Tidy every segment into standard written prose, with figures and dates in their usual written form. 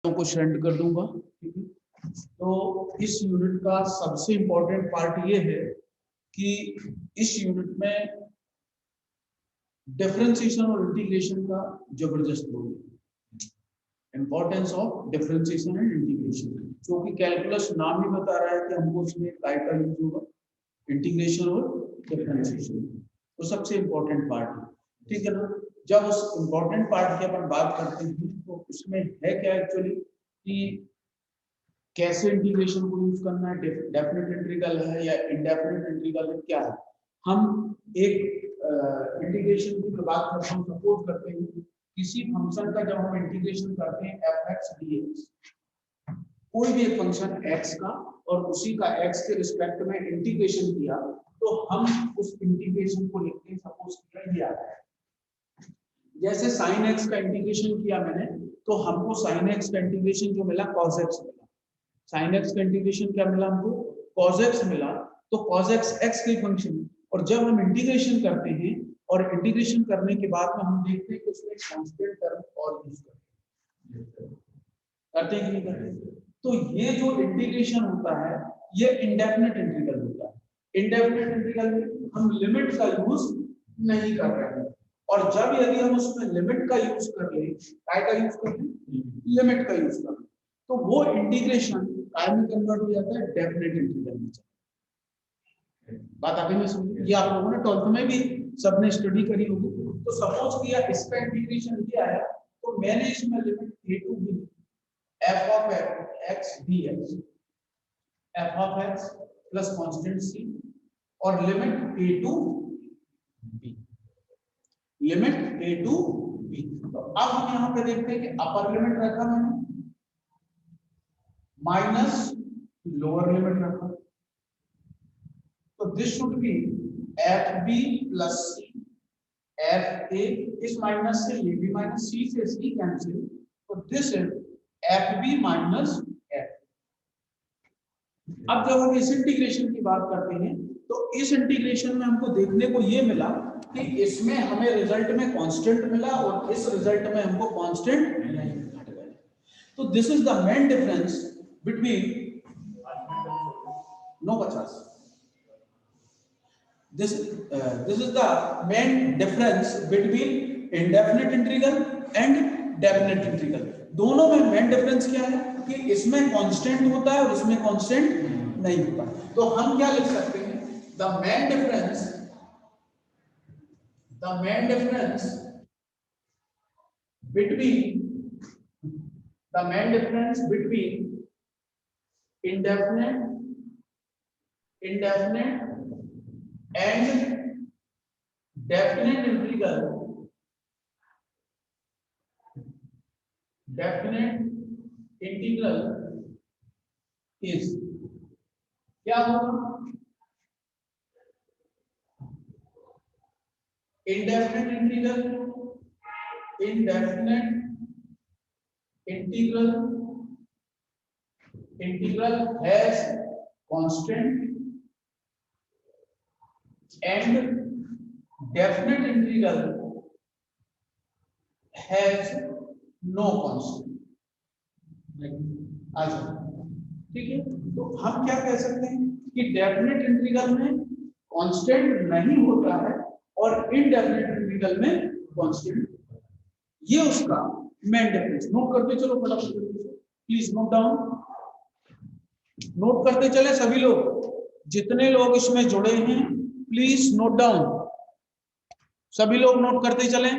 को सेंड कर दूंगा। ठीक है, तो इस यूनिट का सबसे इंपॉर्टेंट पार्ट ये है कि इस यूनिट में डिफरेंशिएशन और इंटीग्रेशन का जबरदस्त रोल है। Importance of differentiation and integration, क्योंकि कैलकुलस नाम ही बता रहा है कि हमको उसमें काय का यूज होगा, इंटीग्रेशन और डिफरेंशिएशन, तो सबसे इंपॉर्टेंट पार्ट है। ठीक है ना। जब उस इंपॉर्टेंट पार्ट की अपन बात करते हैं तो उसमें है क्या एक्चुअली कि कैसे इंटीग्रेशन को यूज करना है, डेफिनेट इंटीग्रल है या इनडेफिनेट इंटीग्रल है, क्या है। हम एक इंटीग्रेशन की बात करते हैं, सपोज करते हैं किसी फंक्शन का जब हम इंटीग्रेशन करते हैं f(x) dx, कोई भी एक फंक्शन x का और उसी का x के रिस्पेक्ट में इंटीग्रेशन किया, तो हम उस इंटीग्रेशन को लिखते हैं, सपोज किया है जैसे sin x का इंटीग्रेशन किया मैंने, तो हमको sin x का इंटीग्रेशन जो मिला cos x मिला। sin x का इंटीग्रेशन क्या मिला हमको, cos x मिला। तो cos x x की फंक्शन, और जब हम इंटीग्रेशन करते हैं और इंटीग्रेशन करने के बाद में हम देखते हैं कि उसमें कांस्टेंट टर्म और यूज करते हैं कि नहीं करते। तो ये जो इंटीग्रेशन होता है ये इंडेफिनिट इंटीग्रल होता है। इंडेफिनिट इंटीग्रल में हम लिमिट का यूज नहीं कर रहे हैं, और जब यदि हम उसमें लिमिट का यूज कर लें, काय का यूज कर लें, लिमिट का यूज कर लें, तो वो इंटीग्रेशन काय में कन्वर्ट हो जाता है, डेफिनेट इंटीग्रल में। बात आगे में समझिए, ये आप लोगों ने 12th में भी सबने स्टडी करी होगी। तो सपोज किया इसका इंटीग्रेशन किया है, तो मैंने इसमें limit a to b f of x dx, f of x plus constant c, और limit a to b, limit a to b। तो अब हम यहां पे देखते हैं कि अपर लिमिट रखा मैंने माइनस लोअर लिमिट रखा, तो this should be fb plus c, fa, इस माइनस से ये भी माइनस, c से c कैंसिल, तो this is fb minus f। अब जब हम इस इंटीग्रेशन की बात करते हैं तो इस इंटीग्रेशन में हमको देखने को ये मिला कि इसमें हमें रिजल्ट में कांस्टेंट मिला और इस रिजल्ट में हमको कांस्टेंट नहीं मिला। तो this is the main difference between no 50, this is the main difference between indefinite integral and definite integral। दोनों में मेन डिफरेंस क्या है कि इसमें कांस्टेंट होता है और इसमें कांस्टेंट नहीं होता। तो हम क्या लिख सकते हैं, the main difference between indefinite and definite integral is क्या होगा, indefinite integral has constant and definite integral has no constant। ठीक है, तो हम क्या कह सकते हैं कि डेफिनेट इंटीग्रल में कांस्टेंट नहीं होता है और इनडेफिनेट इंटीग्रल में कांस्टेंट, ये उसका मेन डिफरेंस। नोट करते चलो फटाफट, प्लीज नोट डाउन, नोट करते चले सभी लोग, जितने लोग इसमें जुड़े हैं प्लीज नोट डाउन, सभी लोग नोट करते चलें।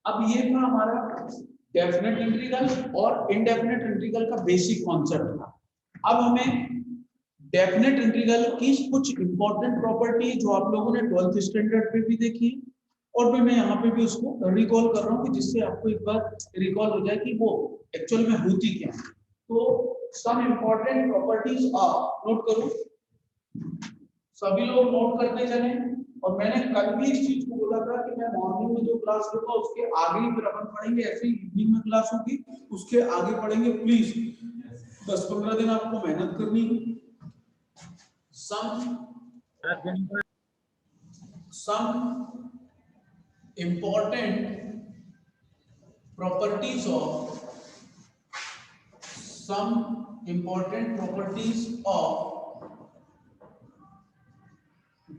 अब ये था हमारा डेफिनेट इंटीग्रल और इनडेफिनेट इंटीग्रल का बेसिक कॉन्सेप्ट था। अब हमें डेफिनेट इंटीग्रल की कुछ इंपॉर्टेंट प्रॉपर्टी जो आप लोगों ने 12th स्टैंडर्ड पे भी देखी और भी मैं यहाँ पे भी उसको रिकॉल कर रहा हूँ कि जिससे आपको एक बार रिकॉल हो जाए कि वो एक्चुअल में होती क्या है। तो सम इंपॉर्टेंट प्रॉपर्टीज आप नोट करो, सभी लोग नोट करते चले। और मैंने कल भी इस चीज को बोला था कि मैं मॉर्निंग में जो क्लास लूंगा उसके आगे ही फिर अपन पढ़ेंगे, ऐसे ही इवनिंग में क्लास होगी उसके आगे पढ़ेंगे। प्लीज 10-15 दिन आपको मेहनत करनी है। some important properties of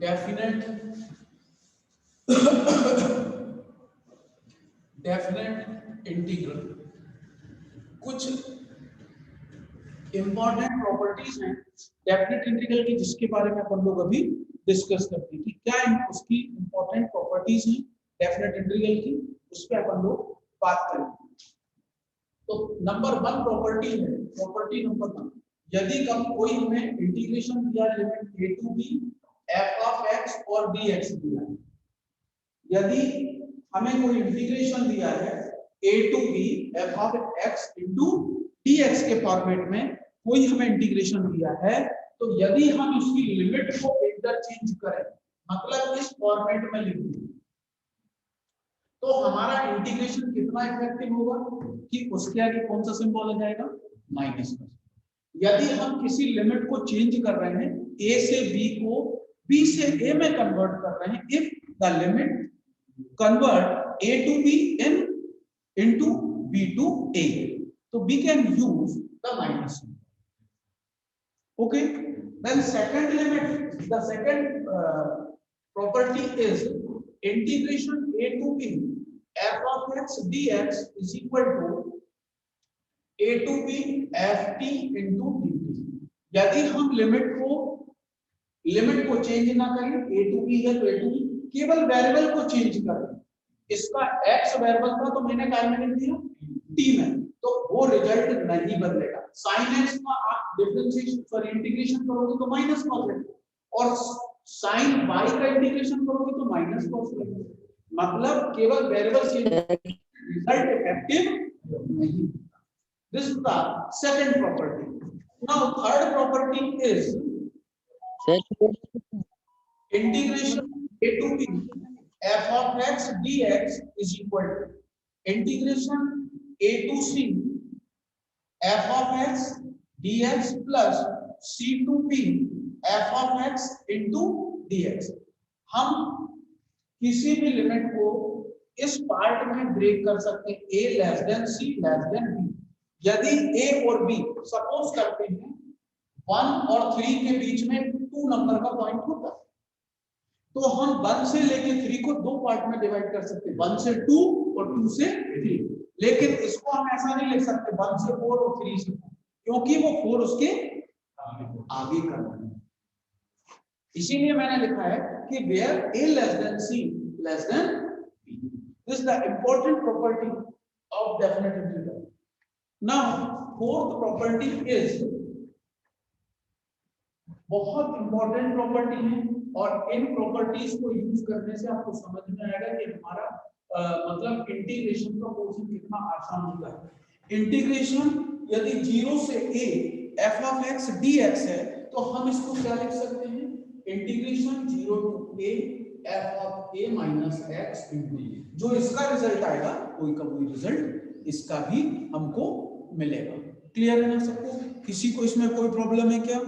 definite integral. कुछ इंपॉर्टेंट प्रॉपर्टीज हैं डेफिनेट इंटीग्रल की जिसके बारे में अपन लोग अभी डिस्कस करते हैं कि क्या उसकी इंपॉर्टेंट प्रॉपर्टीज हैं डेफिनेट इंटीग्रल की, उस पर अपन लोग बात करेंगे। तो नंबर 1 प्रॉपर्टी है, प्रॉपर्टी नंबर 1, यदि कोई हमें इंटीग्रेशन दिया limit a to b f of x और dx दिया है, यदि हमें कोई इंटीग्रेशन दिया है a to b f of x into dx के फॉर्मेट में कोई हमें इंटीग्रेशन दिया है, तो यदि हम उसकी लिमिट को इंटरचेंज करें, मतलब इस फॉर्मेट में लिख दें, तो हमारा इंटीग्रेशन कितना इफेक्टिव होगा कि उसके आगे कौन सा सिंबल आ जाएगा, माइनस का। यदि हम किसी लिमिट को चेंज कर रहे हैं, a से b को b से a में कन्वर्ट कर रहे हैं, if the limit convert a to b into b to a, so we can use the minus symbol. Okay, then second limit, the second property is integration a to b f of x dx is equal to a to b f t into dt। यदि हम limit को change ना करें, a to b है तो a to b, केवल variable को change करें, इसका x वेरिएबल था तो मैंने काय में लिख दिया t में, तो वो रिजल्ट नहीं बदलेगा। sin x का आप डिफरेंशिएशन सॉरी इंटीग्रेशन करोगे तो माइनस cos x, और sin y का इंटीग्रेशन करोगे तो माइनस cos x, मतलब केवल वेरिएबल चेंज, रिजल्ट इफेक्टिव नहीं। This is the second property. Now third property is integration a to b f of x dx is equal to integration a to c f of x dx plus c to b f of x into dx। हम किसी भी limit को इस part में break कर सकते हैं, a less than c less than b। यदि a और b सपोज करते हैं 1 और 3 के बीच में 2 नंबर का पॉइंट होता है, तो हम 1 से लेके 3 को दो पार्ट में डिवाइड कर सकते हैं, 1 से 2 और 2 से 3। लेकिन इसको हम ऐसा नहीं लिख सकते 1 से 4 और 3 से 4, क्योंकि वो 4 उसके आगे करना है। इसीलिए मैंने लिखा है कि where a less than c less than b, this is the important property of definite integral। Now fourth property is बहुत इंपॉर्टेंट प्रॉपर्टी है, और इन प्रॉपर्टीज को यूज करने से आपको समझ में आएगा कि हमारा मतलब इंटीग्रेशन का पोर्शन कितना आसान होता है। इंटीग्रेशन यदि 0 से a f of x dx है, तो हम इसको क्या लिख सकते हैं, integration 0 to a f of a minus x into a। जो इसका रिजल्ट आएगा कोई का कोई रिजल्ट इसका भी हमको मिलेगा। क्लियर है ना सबको? किसी को इसमें कोई प्रॉब्लम है क्या?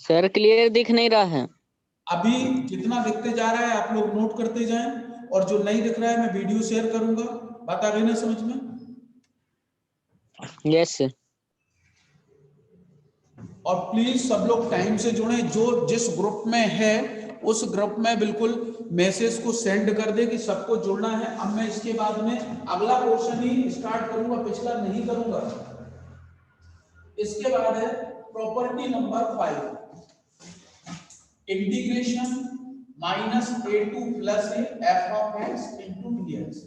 सर क्लियर दिख नहीं रहा है। अभी जितना दिखते जा रहा है आप लोग नोट करते जाएं, और जो नहीं दिख रहा है मैं वीडियो शेयर करूंगा। बात आ गई ना समझ में? Yes sir. और प्लीज सब लोग टाइम से जुड़े, जो जिस ग्रुप में है उस ग्रुप में बिल्कुल मैसेज को सेंड कर दे कि सबको जुड़ना है। अब मैं इसके बाद में अगला पोर्शन ही स्टार्ट करूंगा, पिछला नहीं करूंगा। इसके बाद है property number 5। Integration minus A two plus A F of x into D x.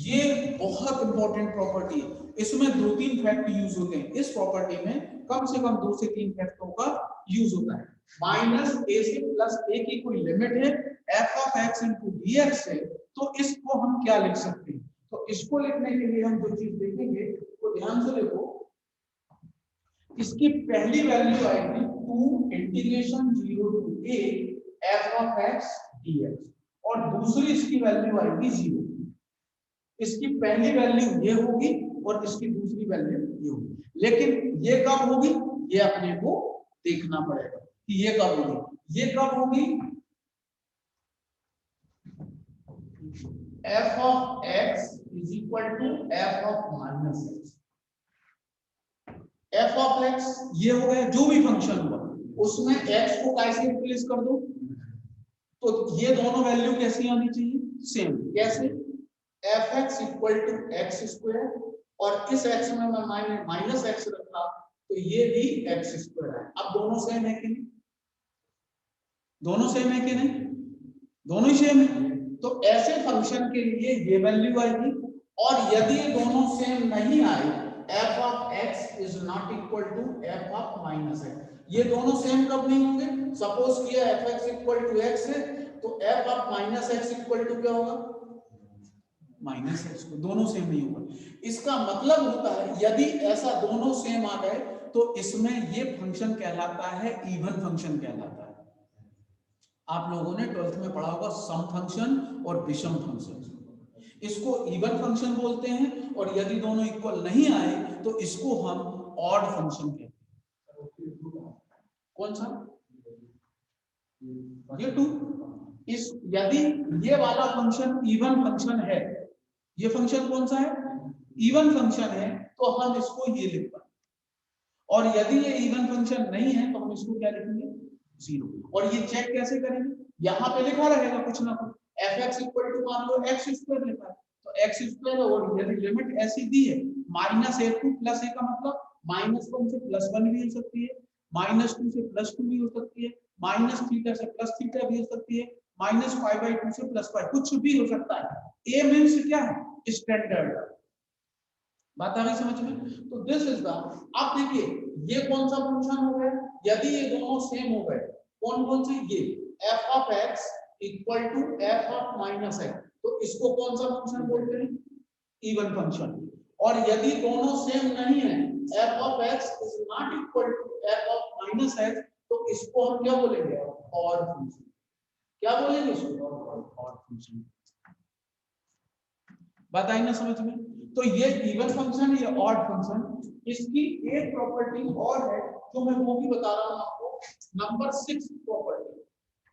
ये बहुत इंपॉर्टेंट प्रॉपर्टी है, इसमें 2-3 फैक्ट यूज होते हैं। इस प्रॉपर्टी में कम से कम 2 से 3 फैक्टों का यूज होता है। माइनस ए से प्लस ए की कोई लिमिट है F of x into D x है, तो इसको हम क्या लिख सकते हैं? तो इसको लिखने के लिए हम जो चीज देखेंगे वो ध्यान से देखो। इसकी पहली वैल्यू आएगी 2 integration 0 to a f of x dx और दूसरी इसकी वैल्यू आएगी 0। इसकी पहली वैल्यू ये होगी और इसकी दूसरी वैल्यू ये होगी, लेकिन ये कब होगी ये अपने को देखना पड़ेगा कि ये कब होगी। ये कब होगी? f of x is equal to f of minus x। f of x ये हो गया, जो भी फंक्शन हुआ उसमें x को कैसे रिप्लेस कर दो, तो ये दोनों वैल्यू कैसी आनी चाहिए? सेम। कैसे? fx equal to x square और इस x में मैं माइनस x रखा तो ये भी x स्क्वायर है। अब दोनों सेम है कि नहीं? दोनों सेम है कि नहीं? दोनों ही सेम है। तो ऐसे फंक्शन के लिए ये वैल्यू आएगी, और यदि ये दोनों सेम नहीं आए f of x is not equal to f of minus x। ये दोनों सेम कब नहीं होंगे? सपोज किया fx इक्वल टू x है तो f of minus x equal to क्या होगा? माइनस x को। दोनों सेम नहीं होगा। इसका मतलब होता है यदि ऐसा दोनों सेम आ गए तो इसमें ये फंक्शन कहलाता है इवन फंक्शन कहलाता है। आप लोगों ने 12th में पढ़ा होगा सम फंक्शन और विषम फंक्शन। इसको इवन फंक्शन बोलते हैं, और यदि दोनों इक्वल नहीं आए तो इसको हम ऑड फंक्शन कहते हैं। कौन सा? ये 2। इस यदि ये वाला फंक्शन इवन फंक्शन है, ये फंक्शन कौन सा है? इवन फंक्शन है, तो हम इसको ये लिख पाएंगे। और यदि ये इवन फंक्शन नहीं है तो हम इसको क्या लिखेंगे? 0। और ये चेक कैसे करेंगे? यहाँ पे लिखा रहेगा कुछ ना कुछ, fx इक्वल टू मान लो x स्क्वायर लिखा है तो x स्क्वायर, और यदि लिमिट ऐसी दी है माइनस ए टू प्लस ए का मतलब -1 से +1 भी हो सकती है, -2 से +2 भी हो सकती है, माइनस थीटा से प्लस थीटा भी हो सकती है, -π/2 से +π, कुछ भी हो सकता है। ए मींस क्या है? स्टैंडर्ड। बात आ गई समझ में? तो दिस इज द, अब देखिए ये कौन सा फंक्शन हो गया यदि ये दोनों सेम हो गए? कौन कौन से? ये f of x equal to f of minus x, तो इसको कौन सा फंक्शन बोलते हैं? Even function. और यदि दोनों सेम नहीं है, f of x is not equal to f of minus x, तो इसको हम क्या बोलेंगे? Odd function. क्या बोलेंगे इसको? Odd function. बात आई ना समझ में? तो ये इवन फंक्शन, ये ऑड फंक्शन, इसकी एक प्रॉपर्टी और है जो मैं वो भी बता रहा हूं आपको, नंबर 6 प्रॉपर्टी,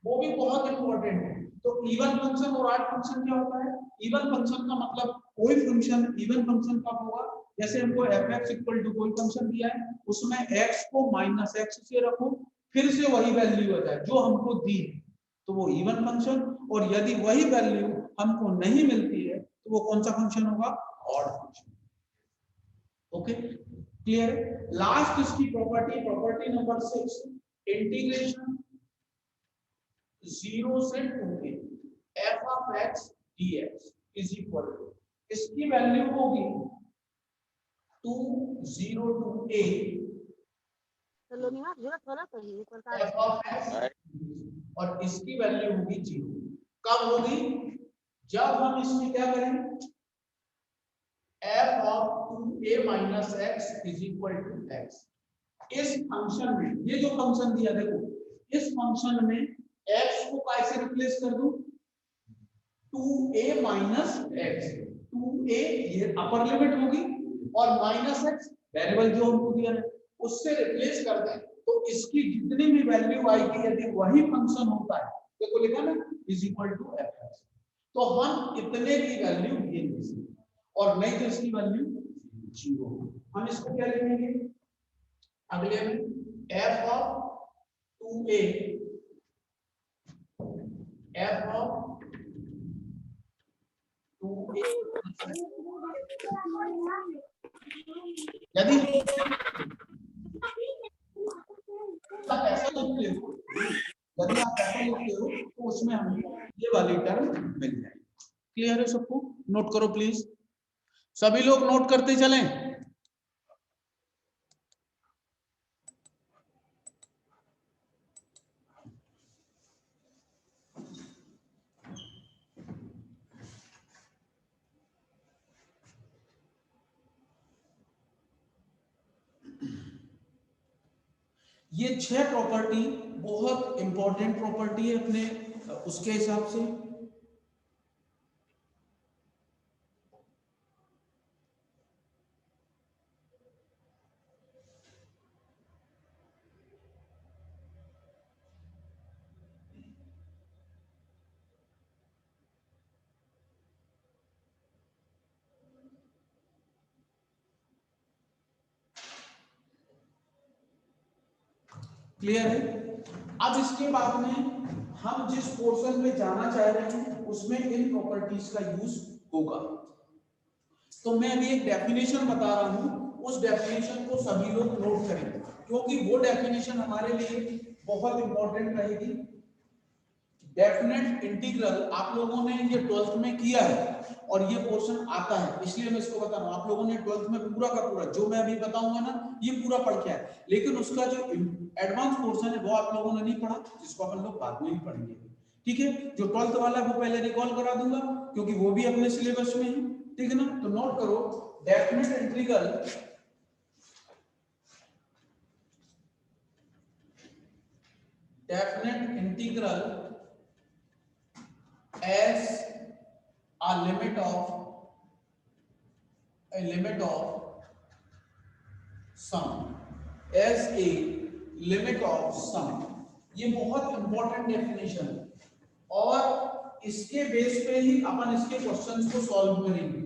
वो भी बहुत इंपॉर्टेंट है। तो इवन फंक्शन और ऑड फंक्शन क्या होता है? इवन फंक्शन का मतलब कोई फंक्शन इवन फंक्शन कब होगा? जैसे हमको fx इक्वल टू कोई फंक्शन दिया है, उसमें x को -x से रखो, फिर से वही वैल्यू आ जाए जो हमको दी है, तो वो इवन फंक्शन। और यदि वही वैल्यू हमको नहीं मिलती है तो वो कौन सा फंक्शन होगा? Odd function. Okay, clear? Last इसकी प्रॉपर्टी नंबर 6, इंटीग्रेशन 0 से 2a f of x dx is equal to, इसकी वैल्यू होगी 2 0 to a f of x, और इसकी वैल्यू होगी 0। कब होगी? जब हम इसमें क्या करें? f of 2a minus x is equal to x। इस फंक्शन में, ये जो फंक्शन दिया देखो, इस फंक्शन में x को कैसे रिप्लेस कर दूं? 2a minus x। 2a ये अपर लिमिट होगी और माइनस x वेरिएबल जो हमको दिया है उससे रिप्लेस कर दें, तो इसकी जितनी भी वैल्यू आएगी यदि वही फंक्शन होता है, देखो लिखा ना इज इक्वल टू f, तो हम इतने की वैल्यू ये ले सकते, और नहीं तो इसकी वैल्यू 0। हम इसको क्या लिखेंगे अगले में? f of 2a, f of 2a, यदि ऐसा लिख ले यदि आप ऐसा लिखते हो तो उसमें हमको ये वाली टर्म मिल जाएगी। क्लियर है सबको? नोट करो प्लीज, सभी लोग नोट करते चलें। ये 6 प्रॉपर्टी बहुत इंपॉर्टेंट प्रॉपर्टी है अपने उसके हिसाब से। क्लियर है? अब इसके बाद में हम जिस पोर्शन में जाना चाह रहे हैं उसमें इन प्रॉपर्टीज का यूज होगा। तो मैं अभी एक डेफिनेशन बता रहा हूं, उस डेफिनेशन को सभी लोग नोट करें क्योंकि वो डेफिनेशन हमारे लिए बहुत इंपॉर्टेंट रहेगी। डेफिनेट इंटीग्रल आप लोगों ने ये 12th में किया है और ये पोर्शन आता है, इसलिए मैं इसको बता रहा हूं। आप लोगों ने 12th में पूरा का पूरा जो मैं अभी बताऊंगा ना ये पूरा पढ़ के आए, लेकिन उसका जो एडवांस पोर्शन है वो आप लोगों ने नहीं पढ़ा, जिसको अपन लोग बाद में ही पढ़ेंगे। ठीक है, जो 12th वाला है वो पहले रिकॉल करा दूंगा क्योंकि वो भी अपने सिलेबस में है। ठीक है ना? तो नोट करो, definite integral as a limit of sum, as a limit of sum। ये बहुत इंपॉर्टेंट डेफिनेशन है और इसके बेस पे ही अपन इसके क्वेश्चंस को सॉल्व करेंगे।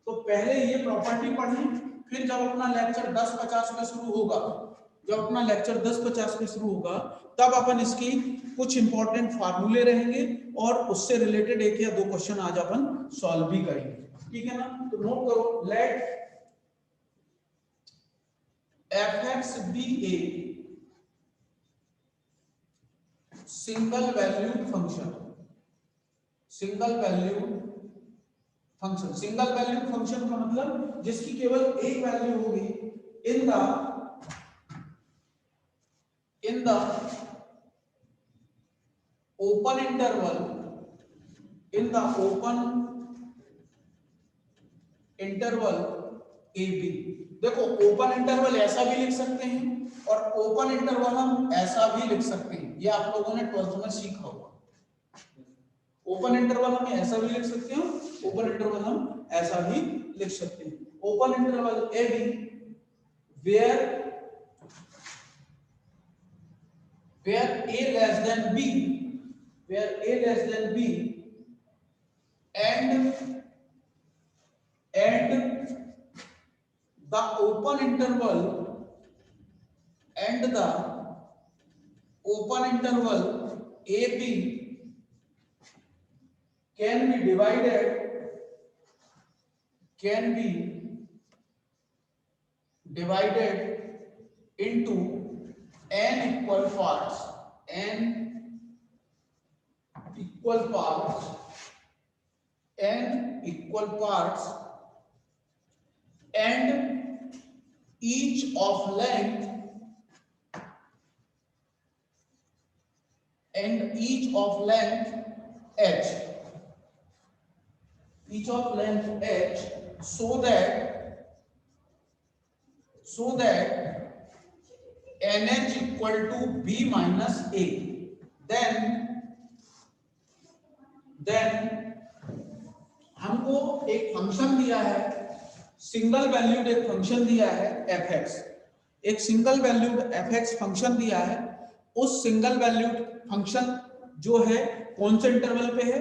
तो पहले ये प्रॉपर्टी पढ़ें, फिर जब अपना लेक्चर 10-50 में शुरू होगा, जब अपना लेक्चर 10-50 में शुरू होगा तब अपन इसकी कुछ इंपॉर्टेंट फार्मूले रहेंगे और उससे रिलेटेड एक या दो क्वेश्चन आज अपन सॉल्व भी करेंगे। ठीक है ना? तो नोट करो, let fx be a single valued function. Single valued function, single valued function का मतलब जिसकी केवल एक वैल्यू होगी in the open interval, in the open interval A B. देखो ओपन इंटरवल ऐसा भी लिख सकते हैं और ओपन इंटरवल हम ऐसा भी लिख सकते हैं, ये आप लोगों ने 12th में सीखा होगा। ओपन इंटरवल हम ऐसा भी लिख सकते हैं, ओपन इंटरवल हम ऐसा भी लिख सकते हैं। Open interval A B where a less than b, where a less than b and the open interval AB can be divided into n equal parts, and each of length h, so that nh equal to b minus a। then हमको एक function दिया है, single valued एक function दिया है fx, एक single valued fx function दिया है। उस सिंगल वैल्यूड फंक्शन जो है कौन से इंटरवल पे है?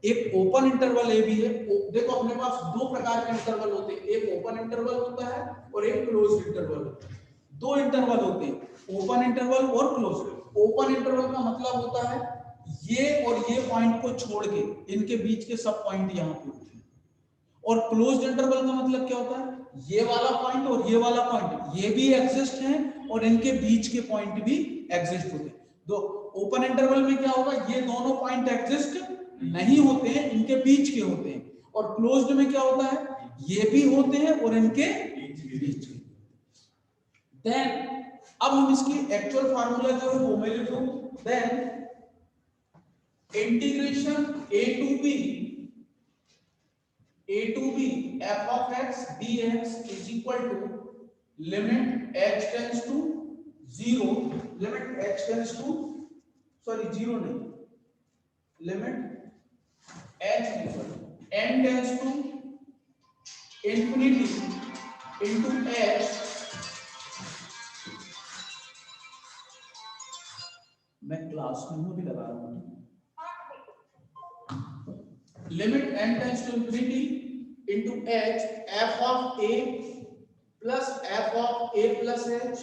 एक ओपन इंटरवल ए भी है। देखो अपने पास दो प्रकार के इंटरवल होते हैं, एक ओपन इंटरवल होता है और एक क्लोज्ड इंटरवल होता है। दो इंटरवल होते हैं, ओपन इंटरवल और क्लोज्ड। ओपन इंटरवल का मतलब होता है ये और ये पॉइंट को छोड़ के इनके बीच के सब पॉइंट यहाँ पे होते हैं। और क्लोज्ड इंटरवल का मतलब क्या होता है? ये वाला पॉइंट और ये वाला पॉइंट ये भी एग्जिस्ट हैं और इनके बीच के पॉइंट भी एग्जिस्ट होते हैं। दो ओपन इंटरवल में क्या होगा, ये दोनों पॉइंट एग्जिस्ट नहीं होते हैं, इनके बीच के होते हैं, और क्लोज्ड में क्या होता है, ये भी होते हैं और इनके बीच के। देन अब हम इसकी एक्चुअल फार्मूला जो है वो मैं लिख दूं, then integration a to b f of x dx is equal to limit h tends to 0, limit h tends to, sorry 0 नहीं, limit h equal n tends to infinity into h, मैं class में भी लगा रहा हूं, limit n tends to infinity into h f of a plus f of a plus h,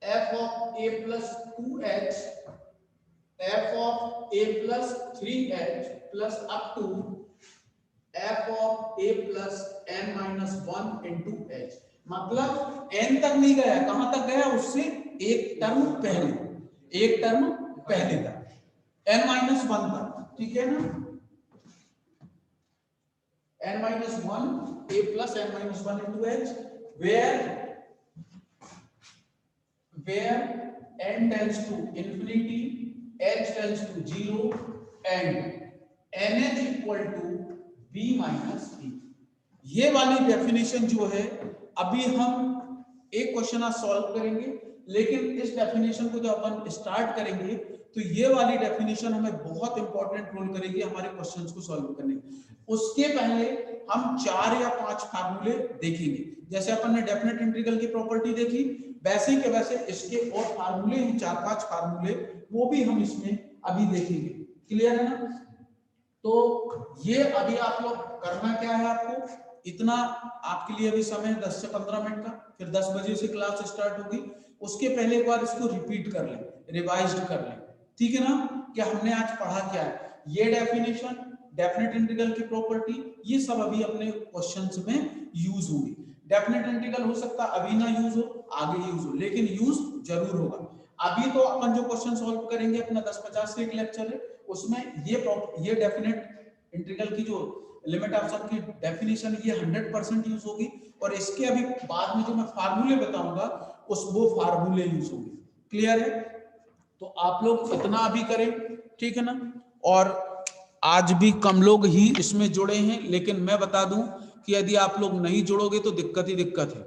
f of a plus 2h, f of a plus 3h plus up to f of a plus n minus 1 into h। मतलब n तक नहीं गया, कहां तक गया, उससे एक term पहले, एक टर्म पहले था, n minus 1 तक, ठीक है ना, n minus 1 a plus n minus 1 into h, where n tends to infinity, h tends to 0 and nh equal to b minus e। ये वाली डेफिनेशन जो है, अभी हम एक क्वेश्चन आज सॉल्व करेंगे, लेकिन इस डेफिनेशन को जब अपन स्टार्ट करेंगे तो ये वाली डेफिनेशन हमें बहुत इंपॉर्टेंट रोल करेगी हमारे क्वेश्चंस को सॉल्व करने में। उसके पहले हम 4 या 5 फार्मूले देखेंगे, जैसे अपन ने डेफिनेट इंटीग्रल की प्रॉपर्टी देखी, वैसे के वैसे इसके और फार्मूले हैं 4-5 फार्मूले, वो भी हम इसमें अभी देखेंगे। क्लियर है ना? तो ये अभी आप लोग करना क्या है, आपको इतना आपके लिए अभी समय 10 से 15 मिनट का, फिर 10 बजे से क्लास स्टार्ट होगी, उसके पहले एक बार इसको रिपीट कर लें, रिवाइज्ड कर लें, ठीक है ना, कि हमने आज पढ़ा क्या है, ये डेफिनेशन, डेफिनेट इंटीग्रल की प्रॉपर्टी, ये सब अभी अपने क्वेश्चंस में यूज होगी। डेफिनेट इंटीग्रल हो सकता है अभी ना यूज हो, आगे यूज हो, लेकिन यूज जरूर होगा। अभी तो अपन जो क्वेश्चन सॉल्व करेंगे अपना 10-50 से एक लेक्चर है, उसमें ये डेफिनेट इंटीग्रल की जो लिमिट ऑफ सम की डेफिनेशन ये 100% यूज होगी, और इसके अभी बाद में जो मैं फार्मूले बताऊंगा वो फार्मूले यूज होंगे। क्लियर है? तो आप लोग इतना अभी करें, ठीक है ना। और आज भी कम लोग ही इसमें जुड़े हैं, लेकिन मैं बता दूं कि यदि आप लोग नहीं जुड़ोगे तो दिक्कत ही दिक्कत है।